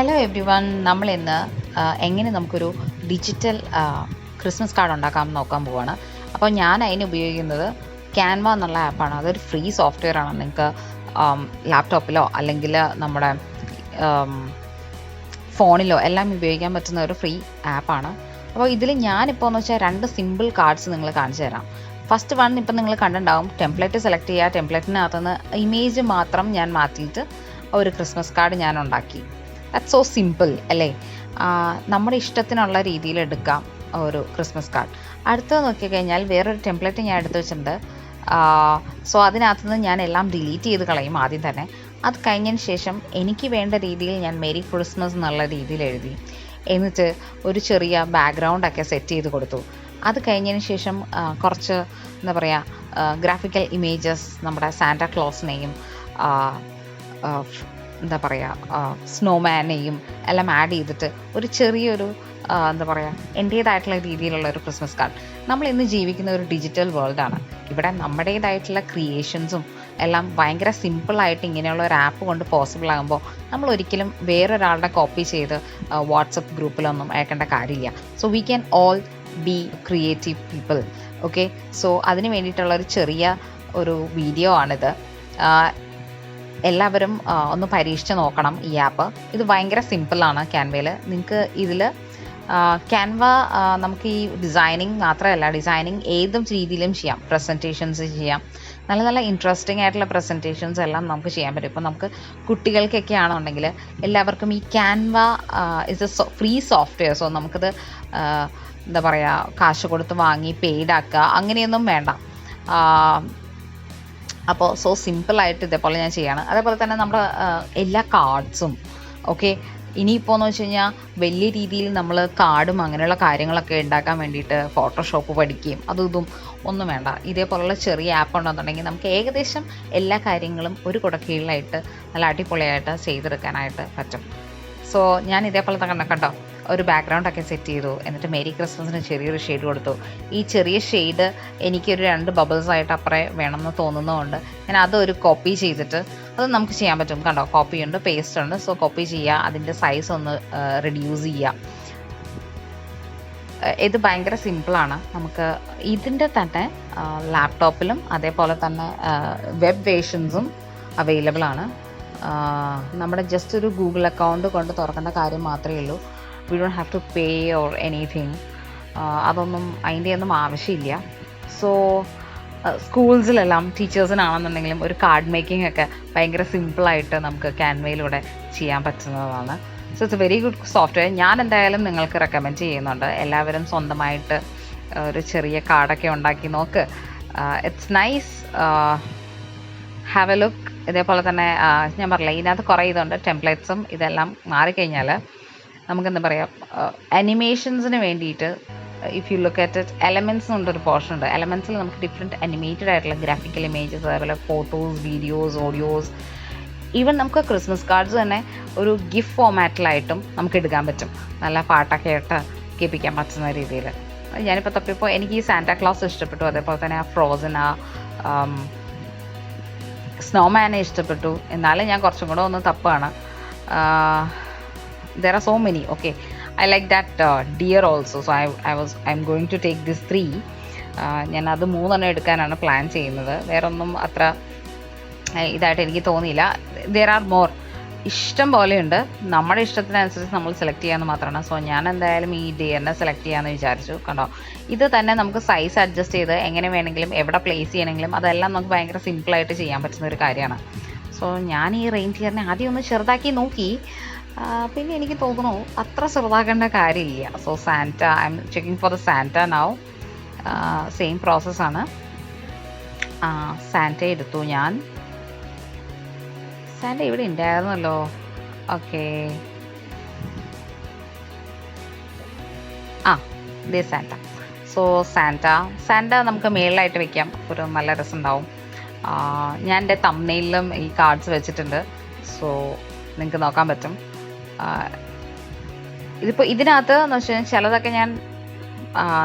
Hello every one, നമ്മൾ ഇന്ന് എങ്ങനെ നമുക്കൊരു ഡിജിറ്റൽ ക്രിസ്മസ് കാർഡ് ഉണ്ടാക്കാം നോക്കാൻ പോവാണ്. അപ്പോൾ ഞാൻ അതിന് ഉപയോഗിക്കുന്നത് ക്യാൻവ എന്നുള്ള ആപ്പാണ്. അതൊരു ഫ്രീ സോഫ്റ്റ്വെയർ ആണ്. നിങ്ങൾക്ക് ലാപ്ടോപ്പിലോ അല്ലെങ്കിൽ നമ്മുടെ ഫോണിലോ എല്ലാം ഉപയോഗിക്കാൻ പറ്റുന്ന ഒരു ഫ്രീ ആപ്പാണ്. അപ്പോൾ ഇതിൽ ഞാനിപ്പോൾ എന്ന് വെച്ചാൽ 2 സിമ്പിൾ കാർഡ്സ് നിങ്ങൾ കാണിച്ചു തരാം. ഫസ്റ്റ് വൺ ഇപ്പം നിങ്ങൾ കണ്ടിട്ടുണ്ടാവും. ടെംപ്ലേറ്റ് സെലക്ട് ചെയ്യുക. ടെംപ്ലേറ്റിനകത്തുനിന്ന് ഇമേജ് മാത്രം ഞാൻ മാറ്റിയിട്ട് ഒരു ക്രിസ്മസ് കാർഡ് ഞാൻ ഉണ്ടാക്കി. ദാറ്റ്സ് സോ സിമ്പിൾ അല്ലേ? നമ്മുടെ ഇഷ്ടത്തിനുള്ള രീതിയിൽ എടുക്കാം ഒരു ക്രിസ്മസ് കാർഡ്. അടുത്തത് നോക്കിക്കഴിഞ്ഞാൽ വേറൊരു ടെംപ്ലേറ്റ് ഞാൻ എടുത്തു വെച്ചിട്ടുണ്ട്. സോ അതിനകത്തുനിന്ന് ഞാൻ എല്ലാം ഡിലീറ്റ് ചെയ്ത് കളയും ആദ്യം തന്നെ. അത് കഴിഞ്ഞതിന് ശേഷം എനിക്ക് വേണ്ട രീതിയിൽ ഞാൻ മെരി ക്രിസ്മസ് എന്നുള്ള രീതിയിൽ എഴുതി. എന്നിട്ട് ഒരു ചെറിയ ബാക്ക്ഗ്രൗണ്ടൊക്കെ സെറ്റ് ചെയ്ത് കൊടുത്തു. അത് കഴിഞ്ഞതിന് ശേഷം കുറച്ച് എന്താ പറയുക ഗ്രാഫിക്കൽ ഇമേജസ് നമ്മുടെ സാന്റാ ക്ലോസിനെയും എന്താ പറയുക സ്നോമാനെയും എല്ലാം ആഡ് ചെയ്തിട്ട് ഒരു ചെറിയൊരു എന്താ പറയുക എൻ്റേതായിട്ടുള്ള രീതിയിലുള്ള ഒരു ക്രിസ്മസ് കാർഡ്. നമ്മൾ ഇന്ന് ജീവിക്കുന്ന ഒരു ഡിജിറ്റൽ വേൾഡാണ്. ഇവിടെ നമ്മുടേതായിട്ടുള്ള ക്രിയേഷൻസും എല്ലാം ഭയങ്കര സിമ്പിളായിട്ട് ഇങ്ങനെയുള്ള ഒരു ആപ്പ് കൊണ്ട് പോസിബിൾ ആകുമ്പോൾ നമ്മൾ ഒരിക്കലും വേറൊരാളുടെ കോപ്പി ചെയ്ത് വാട്സപ്പ് ഗ്രൂപ്പിലൊന്നും അയക്കേണ്ട കാര്യമില്ല. So we can all be creative people. Okay, so അതിന് വേണ്ടിയിട്ടുള്ള ഒരു ചെറിയ ഒരു വീഡിയോ ആണിത്. എല്ലാവരും ഒന്ന് പരീക്ഷിച്ച് നോക്കണം ഈ ആപ്പ്. ഇത് ഭയങ്കര സിമ്പിളാണ്. ക്യാൻവയിൽ നിങ്ങൾക്ക് ഇതിൽ ക്യാൻവ നമുക്ക് ഈ ഡിസൈനിങ് മാത്രമല്ല, ഡിസൈനിങ് ഏതും രീതിയിലും ചെയ്യാം. പ്രസൻറ്റേഷൻസ് ചെയ്യാം. നല്ല നല്ല ഇൻട്രസ്റ്റിംഗ് ആയിട്ടുള്ള പ്രസൻറ്റേഷൻസ് എല്ലാം നമുക്ക് ചെയ്യാൻ പറ്റും. ഇപ്പോൾ നമുക്ക് കുട്ടികൾക്കൊക്കെ ആണെന്നുണ്ടെങ്കിൽ എല്ലാവർക്കും ഈ Canva is A free software. So നമുക്കിത് എന്താ പറയുക കാശ് കൊടുത്ത് വാങ്ങി പെയ്ഡ് ആക്കുക അങ്ങനെയൊന്നും വേണ്ട. അപ്പോൾ സോ സിമ്പിളായിട്ട് ഇതേപോലെ ഞാൻ ചെയ്യാണ്. അതേപോലെ തന്നെ നമ്മുടെ എല്ലാ കാർഡ്സും ഓക്കെ. ഇനിയിപ്പോൾ എന്ന് വെച്ച് കഴിഞ്ഞാൽ വലിയ രീതിയിൽ നമ്മൾ കാർഡും അങ്ങനെയുള്ള കാര്യങ്ങളൊക്കെ ഉണ്ടാക്കാൻ വേണ്ടിയിട്ട് ഫോട്ടോഷോപ്പ് പഠിക്കുകയും അതും ഇതും ഒന്നും വേണ്ട. ഇതേപോലുള്ള ചെറിയ ആപ്പ് ഉണ്ടെന്നുണ്ടെങ്കിൽ നമുക്ക് ഏകദേശം എല്ലാ കാര്യങ്ങളും ഒരു കുടക്കീഴിലായിട്ട് നല്ല അടിപൊളിയായിട്ട് ചെയ്തെടുക്കാനായിട്ട് പറ്റും. സോ ഞാൻ ഇതേപോലെ തന്നെ കണ്ടോ ഒരു ബാക്ക്ഗ്രൗണ്ടൊക്കെ സെറ്റ് ചെയ്തു. എന്നിട്ട് മേരി ക്രിസ്മസിന് ചെറിയൊരു ഷെയ്ഡ് കൊടുത്തു. ഈ ചെറിയ ഷെയ്ഡ് എനിക്കൊരു 2 ബബിൾസ് ആയിട്ട് അപ്പുറേ വേണമെന്ന് തോന്നുന്നതുകൊണ്ട് ഞാൻ അതൊരു കോപ്പി ചെയ്തിട്ട് അത് നമുക്ക് ചെയ്യാൻ പറ്റും. കണ്ടോ, കോപ്പി ഉണ്ട്, പേസ്റ്റ് ഉണ്ട്. സോ കോപ്പി ചെയ്യുക, അതിൻ്റെ സൈസ് ഒന്ന് റെഡ്യൂസ് ചെയ്യുക. ഇത് ഭയങ്കര സിമ്പിളാണ്. നമുക്ക് ഇതിൻ്റെ തന്നെ ലാപ്ടോപ്പിലും അതേപോലെ തന്നെ വെബ് വേർഷൻസും അവൈലബിൾ ആണ്. നമ്മുടെ ജസ്റ്റ് ഒരു ഗൂഗിൾ അക്കൗണ്ട് കൊണ്ട് തുറക്കേണ്ട കാര്യം മാത്രമേ ഉള്ളൂ. We don't have to pay or anything. അതൊന്നും അതിൻ്റെ ഒന്നും ആവശ്യമില്ല. സോ സ്കൂൾസിലെല്ലാം ടീച്ചേഴ്സിനാണെന്നുണ്ടെങ്കിലും ഒരു കാർഡ് മേക്കിംഗ് ഒക്കെ ഭയങ്കര സിമ്പിളായിട്ട് നമുക്ക് ക്യാൻവയിലൂടെ ചെയ്യാൻ പറ്റുന്നതാണ്. So it's A very good software. ഞാൻ എന്തായാലും നിങ്ങൾക്ക് റെക്കമെൻഡ് ചെയ്യുന്നുണ്ട്. എല്ലാവരും സ്വന്തമായിട്ട് ഒരു ചെറിയ കാർഡൊക്കെ ഉണ്ടാക്കി നോക്ക്. It's nice. Have A look. ഇതേപോലെ തന്നെ ഞാൻ പറഞ്ഞില്ല, ഇതിനകത്ത് കുറേ ഇതുണ്ട്. ടെംപ്ലേറ്റ്സും ഇതെല്ലാം മാറിക്കഴിഞ്ഞാൽ നമുക്കെന്താ പറയുക അനിമേഷൻസിന് വേണ്ടിയിട്ട് if you look at it elements കൊണ്ടൊരു പോർഷൻ ഉണ്ട്. എലമെൻറ്റ്സിൽ നമുക്ക് ഡിഫറെൻറ്റ് അനിമേറ്റഡ് ആയിട്ടുള്ള ഗ്രാഫിക്കൽ ഇമേജസ്, അതേപോലെ ഫോട്ടോസ്, വീഡിയോസ്, ഓഡിയോസ്, ഈവൻ നമുക്ക് ക്രിസ്മസ് കാർഡ്സ് തന്നെ ഒരു ഗിഫ്റ്റ് ഫോമാറ്റിലായിട്ടും നമുക്ക് എടുക്കാൻ പറ്റും. നല്ല പാട്ടൊക്കെ ഇട്ട് കേൾപ്പിക്കാൻ പറ്റുന്ന രീതിയിൽ. ഞാനിപ്പോൾ തപ്പിയപ്പോൾ എനിക്ക് ഈ സാന്റാ ക്ലോസ് ഇഷ്ടപ്പെട്ടു. അതേപോലെ തന്നെ ആ ഫ്രോസൺ സ്നോമാനെ ഇഷ്ടപ്പെട്ടു. എന്നാലും ഞാൻ കുറച്ചും കൂടെ ഒന്ന് തപ്പാണ്. there are so many. Okay, I like that deer also. So I'm going to take this 3. ഞാൻ അത് 3 എടുക്കാനാണ് പ്ലാൻ ചെയ്യുന്നത്. വേറൊന്നും അത്ര ഇതായിട്ട് എനിക്ക് തോന്നിയില്ല. there are more. ഇഷ്ടം പോലെയുണ്ട്. നമ്മുടെ ഇഷ്ടത്തിനനുസരിച്ച് നമ്മൾ സെലക്ട് ചെയ്യാമെന്ന് മാത്രമാണ്. സോ ഞാൻ എന്തായാലും ഈ ഡിയറിനെ സെലക്ട് ചെയ്യാമെന്ന് വിചാരിച്ചു. കണ്ടോ, ഇത് തന്നെ നമുക്ക് സൈസ് അഡ്ജസ്റ്റ് ചെയ്ത് എങ്ങനെ വേണമെങ്കിലും എവിടെ പ്ലേസ് ചെയ്യണമെങ്കിലും അതെല്ലാം നമുക്ക് ഭയങ്കര സിമ്പിളായിട്ട് ചെയ്യാൻ പറ്റുന്ന ഒരു കാര്യമാണ്. സോ ഞാൻ ഈ റെയിൻഡിയറിനെ ആദ്യം ഒന്ന് ചെറുതാക്കി നോക്കി. പിന്നെ എനിക്ക് തോന്നുന്നു അത്ര ചെറുതാക്കേണ്ട കാര്യമില്ല. So Santa, I M checking for the Santa now. Same പ്രോസസ്സാണ്. സാന്റ എടുത്തു ഞാൻ. സാന്റ ഇവിടെ ഉണ്ടായിരുന്നല്ലോ. ഓക്കെ, ദേ സാന്റ. സോ സാന്റ നമുക്ക് മേളിലായിട്ട് വെക്കാം. ഒരു നല്ല രസം ഉണ്ടാവും. ഞാൻ എൻ്റെ തംബ്നെയിലും ഈ കാർഡ്സ് വെച്ചിട്ടുണ്ട്. സോ നിങ്ങൾക്ക് നോക്കാൻ പറ്റും. ഇതിപ്പോൾ ഇതിനകത്ത് എന്ന് വെച്ച് കഴിഞ്ഞാൽ ചിലതൊക്കെ ഞാൻ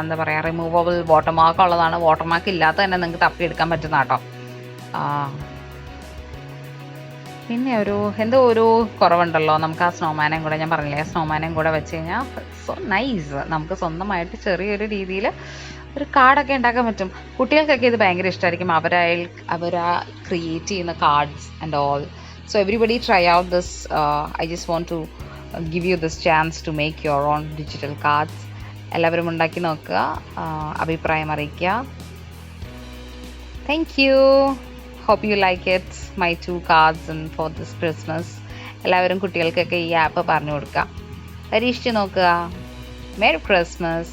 എന്താ പറയുക റിമൂവബിൾ വാട്ടർമാർക്ക് ഉള്ളതാണ്. വാട്ടർമാർക്ക് ഇല്ലാത്ത തന്നെ നിങ്ങൾക്ക് തപ്പിയെടുക്കാൻ പറ്റുന്ന കേട്ടോ. പിന്നെ എന്തോ ഒരു കുറവുണ്ടല്ലോ, നമുക്ക് ആ സ്നോമാനെയും കൂടെ, ഞാൻ പറഞ്ഞില്ലേ സ്നോമാനെയും കൂടെ വെച്ച് കഴിഞ്ഞാൽ സോ നൈസ്. നമുക്ക് സ്വന്തമായിട്ട് ചെറിയൊരു രീതിയിൽ ഒരു കാർഡൊക്കെ ഉണ്ടാക്കാൻ പറ്റും. കുട്ടികൾക്കൊക്കെ ഇത് ഭയങ്കര ഇഷ്ടമായിരിക്കും, അവരാ ക്രിയേറ്റ് ചെയ്യുന്ന cards and all. So everybody try out this. I just want to give you this chance to make your own digital cards. എല്ലാവരും ഉണ്ടാക്കി നോക്കുക, അഭിപ്രായം അറിയിക്കുക. Thank you. Hope you like it, my 2 cards and for this Christmas. എല്ലാവരും കുട്ടികൾക്കൊക്കെ ഈ app പറഞ്ഞു കൊടുക്കുക, പരീക്ഷിച്ച് നോക്കുക. Merry Christmas.